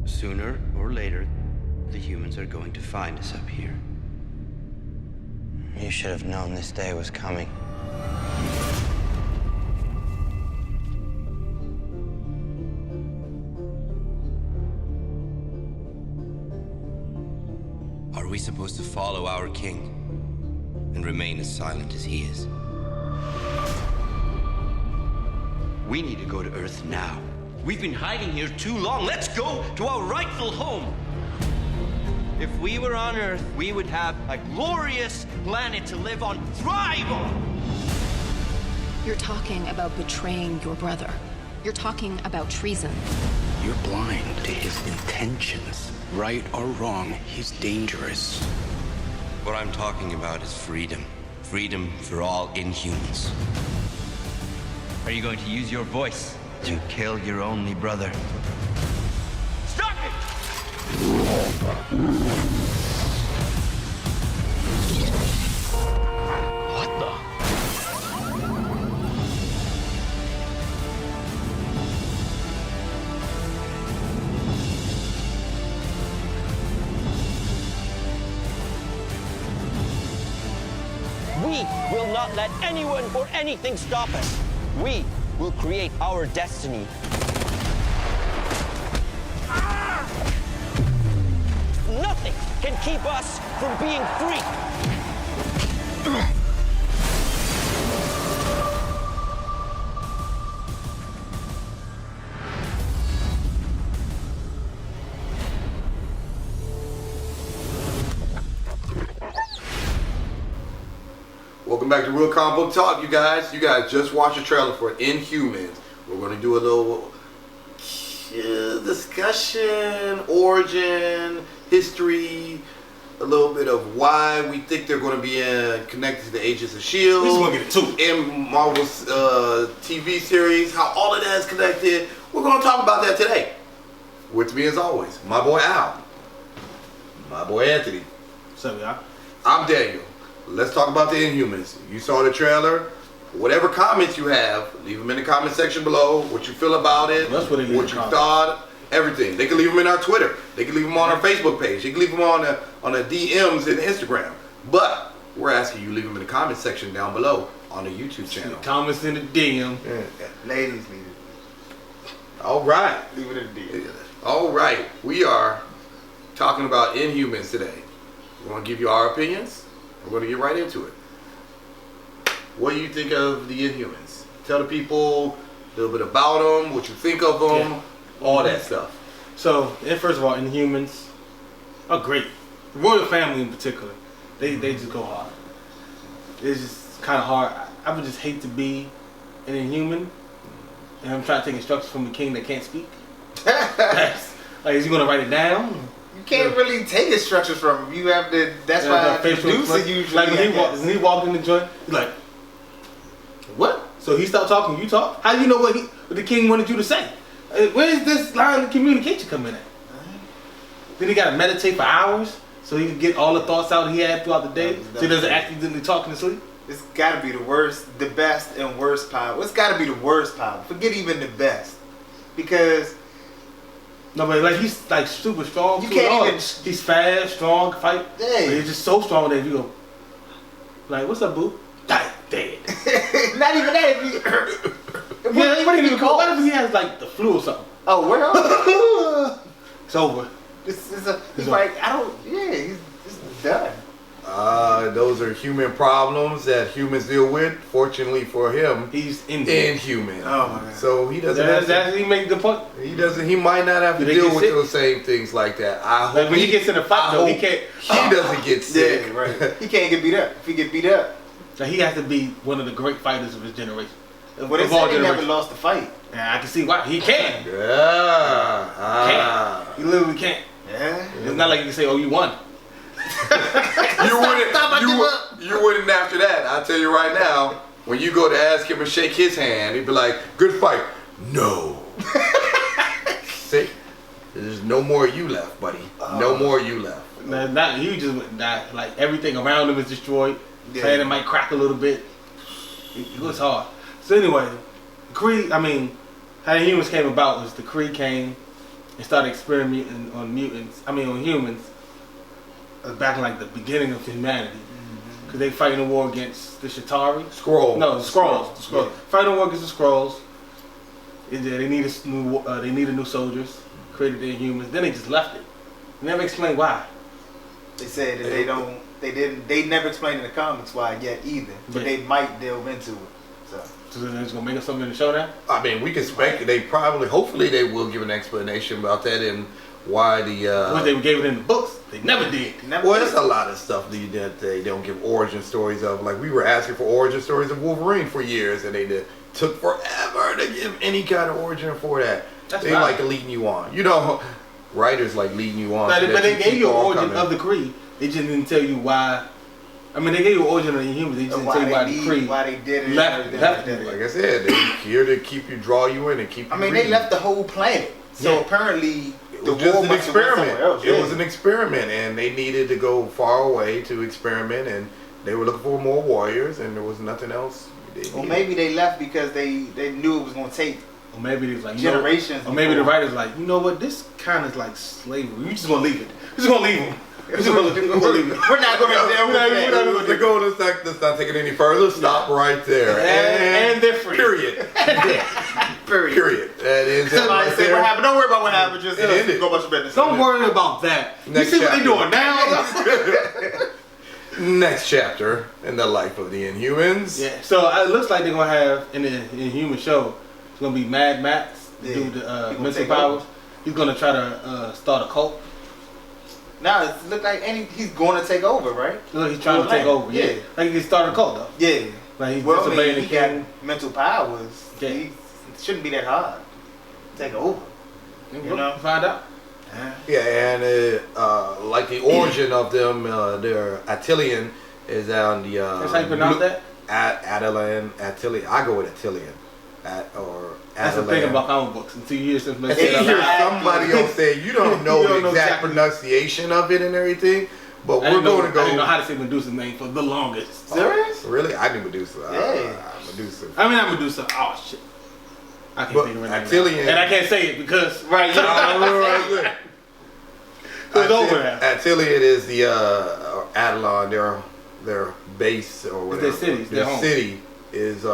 Sooner or later, the humans are going to find us up here. You should have known this day was coming. Are we supposed to follow our king and remain as silent as he is? We need to go to Earth now. We've been hiding here too long. Let's go to our rightful home. If we were on Earth, we would have a glorious planet to live on, thrive on. You're talking about betraying your brother. You're talking about treason. You're blind to his intentions. Right or wrong, he's dangerous. What I'm talking about is freedom. Freedom for all Inhumans. Are you going to use your voice to kill your only brother? Stop it! What the? We will not let anyone or anything stop us. We will create our destiny. Nothing can keep us from being free. Welcome back to Real Comic Book Talk, you guys. You guys just watched the trailer for Inhumans. We're going to do a little discussion, origin, history, a little bit of why we think they're going to be connected to the Agents of S.H.I.E.L.D. We just want to get it too. In Marvel's TV series, how all of that is connected. We're going to talk about that today. With me, as always, my boy Al, my boy Anthony. What's up, y'all? I'm Daniel. Let's talk about the Inhumans. You saw the trailer. Whatever comments you have, leave them in the comment section below. What you feel about it, That's what you thought, everything. They can leave them in our Twitter. They can leave them on our Facebook page. They can leave them on the DMs and Instagram. But we're asking you leave them in the comment section down below on the YouTube channel. Comments in the DM. Yeah. Ladies leave it. All right. Leave it in the DM. All right. We are talking about Inhumans today. We're going to give you our opinions. We're going to get right into it. What do you think of the Inhumans? Tell the people a little bit about them, what you think of them, all that stuff. So, first of all, Inhumans are great. The royal family in particular, they just go hard. It's just kind of hard. I would just hate to be an Inhuman, and I'm trying to take instructions from the king that can't speak. Like, is he going to write it down? You can't really take instructions from him. You have to. That's why the producer usually. Like when he walked in the joint, he's like, "What?" So he stopped talking. You talk. How do you know what the king wanted you to say? Where is this line of communication coming in? Then he got to meditate for hours so he can get all the thoughts out he had throughout the day. So he doesn't accidentally talk in his sleep. It's got to be the worst, the best, and worst power. It's got to be the worst power. Forget even the best, because. No, but like he's like super strong. You can't even. He's fast, strong, fight. Yeah. But he's just so strong that you go, like, "What's up, boo?" Die dead. Not even that. What if he has like the flu or something? Oh, where? It's over. He's like, I don't. Yeah, he's done. Those are human problems that humans deal with. Fortunately for him, he's inhuman. Oh my God. So he doesn't. He made the point. He doesn't. He might not have to deal with those same things like that. I hope like when he gets in a fight, though, he can't. He doesn't get sick. Yeah, right. He can't get beat up. If he get beat up, so he has to be one of the great fighters of his generation. Well, they said he never lost a fight. Yeah, I can see why. He can. Yeah. He literally can't. Yeah. It's not like you can say, "Oh, you won." You wouldn't after that. I'll tell you right now. When you go to ask him and shake his hand, he'd be like, "Good fight." No. See, there's no more of you left, buddy. No more of you left. Not he just not, like everything around him is destroyed. Yeah. Planet might crack a little bit. It was hard. So anyway, Kree. I mean, how the humans came about was the Kree came and started experimenting on on humans, back in like the beginning of humanity. Because they fighting a war against the Shatari. Scroll. No, the Skrulls. The Skrulls. Yeah. Fighting a war against the Skrulls. They needed new soldiers. Created the Inhumans. Then they just left it. Never explained why. They said that they never explained in the comics why yet either, but they might delve into it. So they're just gonna make us something in the show now? I mean, we can speculate. Hopefully, they will give an explanation about that and why the. Which they gave it in the books. They never did. Well, there's a lot of stuff that they don't give origin stories of. Like, we were asking for origin stories of Wolverine for years, and they took forever to give any kind of origin for that. They like leading you on. You know, writers like leading you on. But they gave you an origin coming. of the Kree. They just didn't tell you why. I mean, they gave you an origin of the Inhumans. They just didn't tell you why the Kree why they did it. left it. Like I said, they're here to keep you, draw you in, and keep you I mean, reading. they left the whole planet. So Yeah. apparently, It the was just war an must have went experiment. somewhere else. It was an experiment, and they needed to go far away to experiment, and they were looking for more warriors, and there was nothing else. Well, maybe they left because they knew it was going to take Or maybe they was like, generations. or maybe the writers like, you know what? This kind of like slavery. We just gonna leave it. We're just gonna leave them. We're just gonna leave it. We're not going to deal with that. Let's not take it any further. Stop right there. And they're free. Period. Period. That is it Somebody right say there. what happened. Don't worry about what happened. Just It ended. go about your business. Don't worry about that. Next you see chapter. what they doing now? Next chapter in the life of the Inhumans. Yeah. So it looks like they're gonna have in the Inhuman show. It's gonna be Mad Max, the dude with the mental take powers. He's gonna try to start a cult. Now it look like he's going to take over, right? Look, he's trying to take over. Yeah. Like he can start a cult though. Yeah. Like he's Well, I disobeying mean, the he got king. mental powers. Yeah. It shouldn't be that hard. Take over. You know, find out. Yeah, and like the origin of them, their Attilian is on the. That's how you pronounce that? Attilian. I go with Attilian. That's the thing about comic books. In 2 years since And then you hear somebody else say you don't know You don't the know exact exactly. pronunciation of it and everything, but I we're didn't know- going to go. I didn't know how to say Medusa's name for the longest. Serious? Really? I knew Medusa. Yeah. Medusa. I mean, I'm Medusa. Oh shit. I can't But think of her name. Attilian- And I can't say it because Right. You know, it's over there. Attilian is the Adelon, their base or whatever. their city, it's their Their home. city is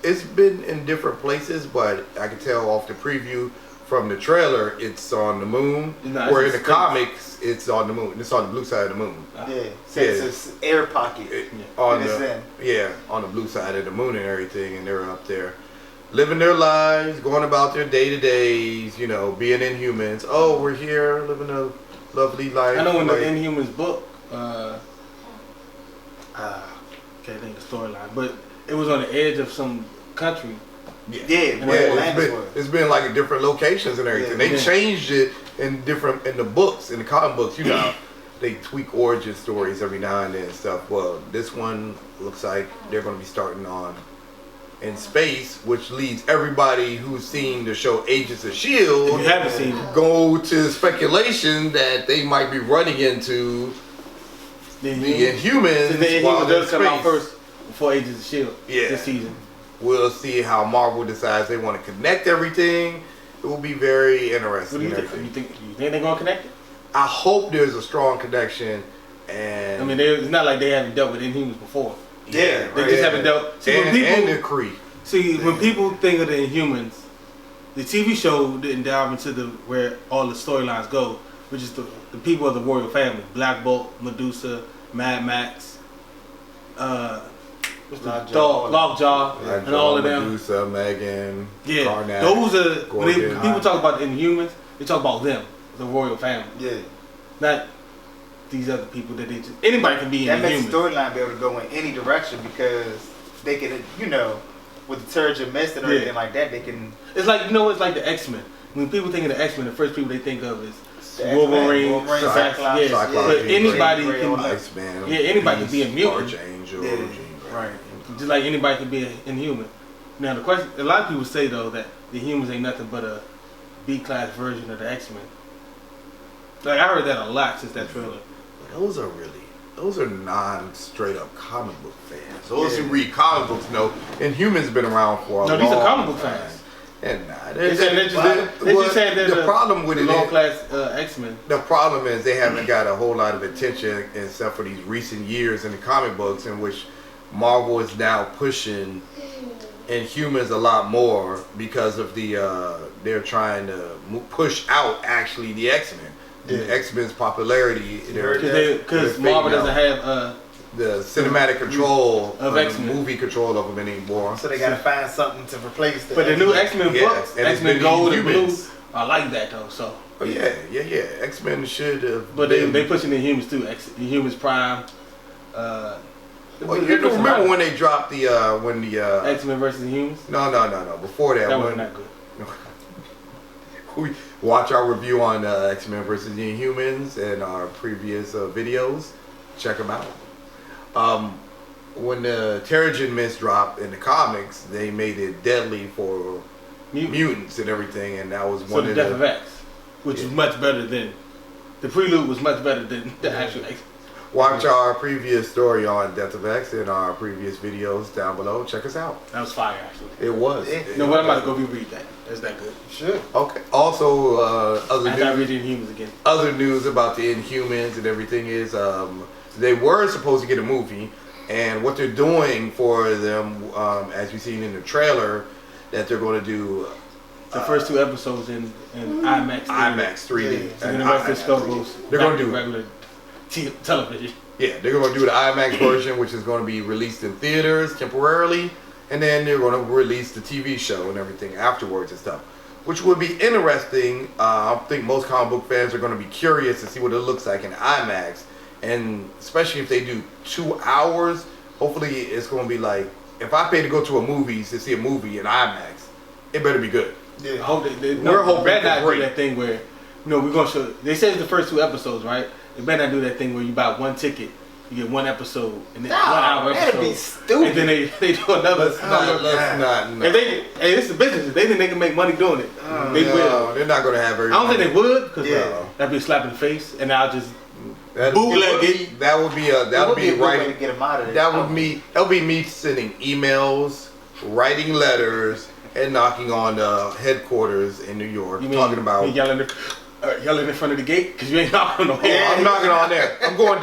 it's been in different places, but I can tell off the preview from the trailer it's on the moon. No, where in it's the space. comics it's on the moon. It's on the blue side of the moon. yeah. So it's an air pocket. On And it's the on the blue side of the moon and everything, and they're up there living their lives, going about their day-to-days, you know, being Inhumans. Oh, we're here living a lovely life. I know in the like- Inhumans book, can't think of the storyline, but it was on the edge of some country. Yeah. Yeah, it's been like in different locations and everything. They changed it in the books, in the comic books. You know, they tweak origin stories every now and then and stuff. Well, this one looks like they're going to be starting on in space, which leads everybody who's seen the show Agents of S.H.I.E.L.D. If you haven't seen it, go to speculation that they might be running into the Inhumans the while Inhumans they're in does come out space. first before Agents of S.H.I.E.L.D. Yeah. this season. We'll see how Marvel decides they want to connect everything. It will be very interesting. What do you think? You think they're gonna connect it? I hope there's a strong connection. And I mean, it's not like they haven't dealt with Inhumans before. yeah, They just haven't dealt. See, when and people the Kree. when people think of the Inhumans, the TV show didn't delve into where all the storylines go, which is the people of the royal family: Black Bolt, Medusa, Mad Max, what's the dog, Lockjaw, and all of them. Medusa, Megan, Yeah, Karnak, those are when Gorgon. people talk about the Inhumans. They talk about them, the royal family, Yeah. not these other people that they just anybody can be That in makes the Inhumans. storyline be able to go in any direction because they can, you know, with the Terrigen Mist and everything like that, they can. It's like it's like the X-Men. When people think of the X-Men, the first people they think of is The Wolverine, X-Men, Cyclops, Cyclops, yeah. Cyclops, But anybody Grey, can, all that. Iceman, yeah, anybody can be a Beast, mutant. Archangel, Yeah. Jean Grey. Right. Just like anybody can be an Inhuman. Now the question, a lot of people say though that the Humans ain't nothing but a B-class version of the X-Men. Like I heard that a lot since that trailer. Those are non-straight up comic book fans. Those who read comic books know Inhumans been around for a long No, these are comic book time. fans. And nah, They just saying they're the problem with it low is, class X-Men. the problem is they haven't got a whole lot of attention except for these recent years in the comic books in which Marvel is now pushing Inhumans a lot more because of they're trying to push out actually the X-Men. The X-Men's popularity. Because Marvel doesn't have the cinematic control of X-Men. movie control of them anymore. So they gotta find something to replace the. But the new X-Men books, and it's X-Men been Gold and Blue, Inhumans. I like that though. So. Oh yeah. X-Men should have. But they pushing the Inhumans too. Inhumans Prime. Well, you can remember when they dropped the X-Men versus Inhumans? No. Before that, That was not good. We watch our review on X-Men versus Inhumans and our previous videos. Check them out. When the Terrigen Mist dropped in the comics, they made it deadly for mutants and everything, and that was one the of Death of X, which is much better than the Prelude was much better than the actual X. Watch our previous story on Death of X and our previous videos down below. Check us out. That was fire, actually. It was. No, what I'm about to go reread that. That's that good. Sure. Okay. Also, I gotta read the Inhumans again. other news about the Inhumans and everything is they were supposed to get a movie, and what they're doing for them, as you've seen in the trailer, that they're going to do The first 2 episodes in IMAX 3D. IMAX 3D. And the rest of the stuff goes They're going to do regular television. Yeah, they're going to do the IMAX version, which is going to be released in theaters temporarily, and then they're going to release the TV show and everything afterwards and stuff, which would be interesting. I think most comic book fans are going to be curious to see what it looks like in IMAX, and especially if they do 2 hours, hopefully it's going to be like, if I pay to go to a movies to see a movie in IMAX, it better be good. Yeah. I hope We're hoping better not for do that thing where, we're going to show, they said it's the first 2 episodes, right? They better not do that thing where you buy 1 ticket, you get 1 episode, and then 1 hour episode. That'd be stupid. And then they do another. Let's not. If they, hey, this is a business. If they think they can make money doing it, they will. They're not going to have every. I don't think they would, because Yeah. that'd be a slap in the face, and I'll just That bootleg it. That would be a. That would be a good way writing. to get them out of there. That would be me sending emails, writing letters, and knocking on headquarters in New York, You mean talking about. you yelling in front of the gate because you ain't knocking on the door. I'm knocking on there. I'm going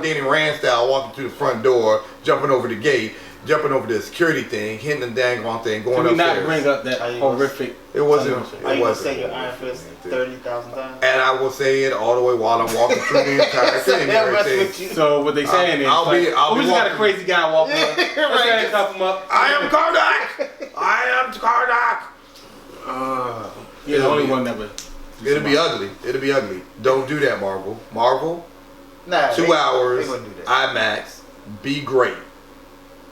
Danny Rand style, walking through the front door, jumping over the gate, jumping over the security thing, hitting the dang on thing, going Can we not upstairs. bring up that horrific? It wasn't. Are It you gonna wasn't. say your Iron Fist 30,000 times? And I will say it all the way while I'm walking through the entire thing. and That mess everything. with you. So what they saying is, I'll be we just got a walking- crazy guy walking up. Yeah, Let's right. go cuff him up. I am Karnak. I am Karnak. You're the only one that would. It'll be ugly. It'll be ugly. Don't do that, Marvel. Marvel, Nah, 2 they hours, gonna do that. IMAX, be great.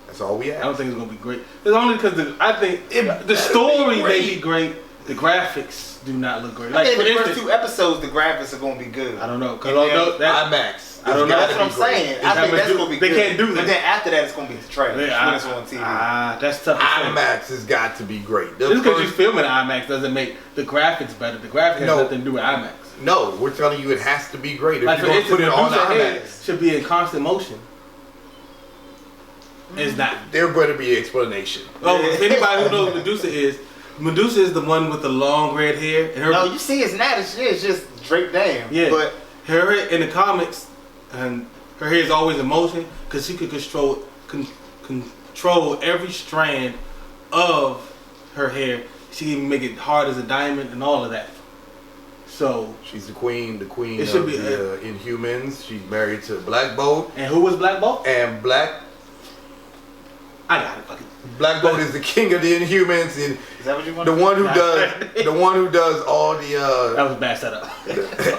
That's all we I have. don't think it's gonna be great. It's only because I think the story may be great. The graphics do not look great. I Like think for the first instance, 2 episodes, the graphics are gonna be good. I don't know. Cause And then although that, IMAX. I don't know. That's what I'm saying. I think that's gonna be They good. can't do that. But then after that, it's gonna be the trailer. Yeah, when it's on TV. that's tough to say. IMAX has got to be great. The Just because you first- film in IMAX doesn't make the graphics better. The graphics has No. nothing to do with IMAX. No, we're telling you it has to be great. If Like you're for going to instance, put it on Medusa head IMAX, should be in constant motion. It's not. there's going to be an explanation. Oh, if anybody who knows Medusa is the one with the long red hair. And her, No, you see, it's not. It's just draped down. yeah, But her hair in the comics, and her hair is always in motion because she could control every strand of her hair. She can even make it hard as a diamond and all of that. So, She's the queen It of should be, the Inhumans. She's married to Black Bolt, and who was Black Bolt? and Black I got it. Fuck it. Bolt is the king of the Inhumans, and is that what you want? the one who does all the That was a bad setup.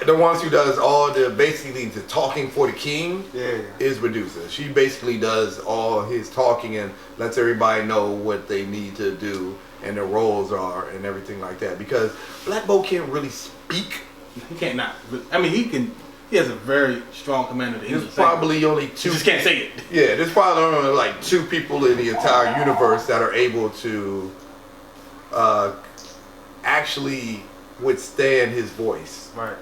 the ones who does all the basically the talking for the king Yeah. is Medusa. She basically does all his talking and lets everybody know what they need to do and their roles are and everything like that. Because Black Bolt can't really speak. He can't not. I mean, he can. He has a very strong command of the There's English language. probably only He two. just can't say it. Yeah, there's probably only like 2 people in the entire universe that are able to actually withstand his voice. Right.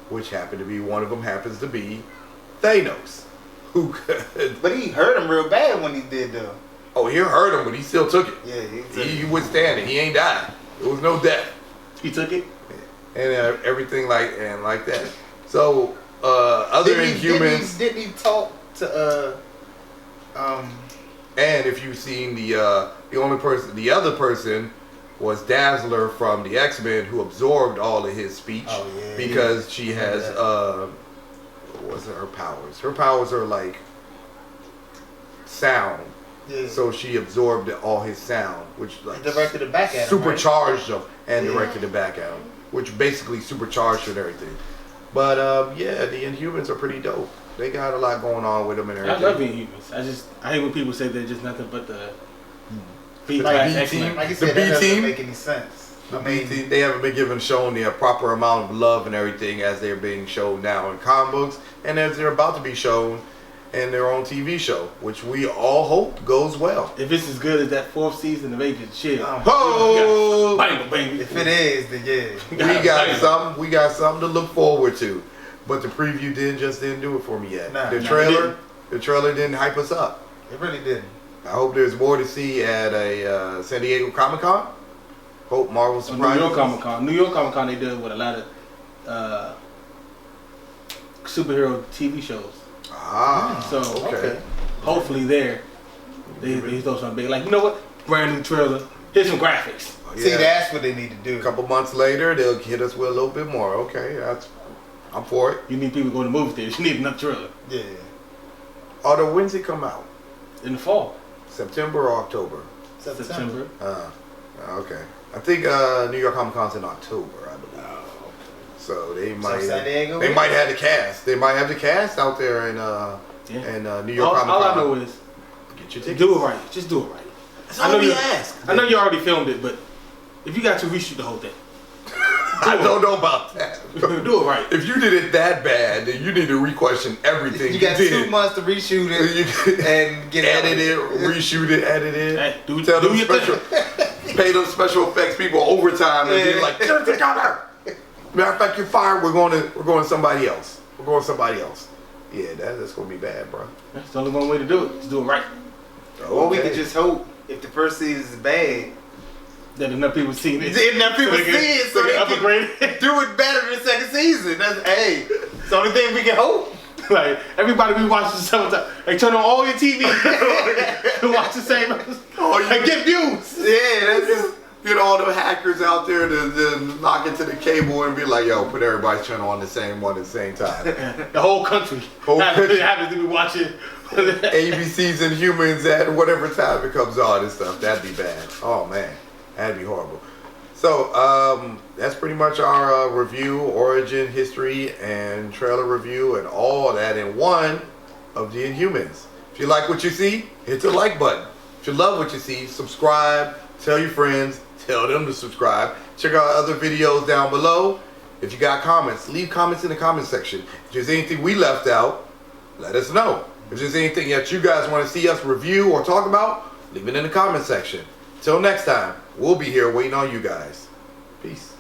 Which happened to be, one of them happens to be Thanos. Who could. But he hurt him real bad when he did though. Oh, he hurt him, but he still took it. Yeah, He withstand it. He ain't died. There was no death. He took it. And everything like that. So other Inhumans. Didn't he talk to And if you've seen the other person was Dazzler from the X-Men, who absorbed all of his speech because she has what was it, her powers? Her powers are like sound. Yeah. So she absorbed all his sound, which like directed it back at him, supercharged him, and directed it back at him, which basically supercharged and everything. But yeah, the Inhumans are pretty dope. They got a lot going on with them and everything. I love Inhumans. I hate when people say they're just nothing but the B like class team. X-Men. Like you said, that doesn't make any sense. The B team, they haven't been shown the proper amount of love and everything as they're being shown now in comic books, and as they're about to be shown in their own TV show, which we all hope goes well. If it's as good as that 4th season of Agent Shield, if it is, then yeah, we got something to look forward to. But the preview didn't do it for me yet. The trailer didn't hype us up. It really didn't. I hope there's more to see at a San Diego Comic-Con. Hope Marvel surprises. New York Comic Con, they do with a lot of superhero TV shows. So okay. Hopefully they throw something big. Like, you know what? Brand new trailer. Here's some graphics. See, that's what they need to do. A couple months later, they'll hit us with a little bit more. Okay, I'm for it. You need people going to movie theaters. You need another trailer. Yeah. Although, when's it come out? In the fall. September or October? September. Okay. I think New York Comic Con's in October, I believe. So they might have the cast. They might have the cast out there in New York Comic Con. All I know is get your tickets. Do it right. Just do it right. That's all we ask. I know you already filmed it, but if you got to reshoot the whole thing. I don't know about that. Do it right. If you did it that bad, then you need to re-question everything. You got 2 months to reshoot it and get edit it, reshoot it, edit it. Hey, Tell them pay those special effects people overtime and be like, get it together. Matter of fact, you're fired. We're going to somebody else. Yeah, that's gonna be bad, bro. That's the only one way to do it. Just do it right. Okay. Or we could just hope if the first season is bad, that enough people see it. Enough people see it, so they can do it better the second season. It's the only thing we can hope. Like, everybody be watching the summertime. Like, turn on all your TV and watch the same episode. And get views. Yeah, that's just get all the hackers out there to knock into the cable and be like, yo, put everybody's channel on the same one at the same time. The whole country. Happens to be watching ABC's Inhumans at whatever time it comes on and stuff. That'd be bad. Oh, man. That'd be horrible. So, that's pretty much our review, origin, history, and trailer review, and all that in one of the Inhumans. If you like what you see, hit the like button. If you love what you see, subscribe, tell your friends, tell them to subscribe. Check out other videos down below. If you got comments, leave comments in the comment section. If there's anything we left out, let us know. If there's anything that you guys want to see us review or talk about, leave it in the comment section. Till next time, we'll be here waiting on you guys. Peace.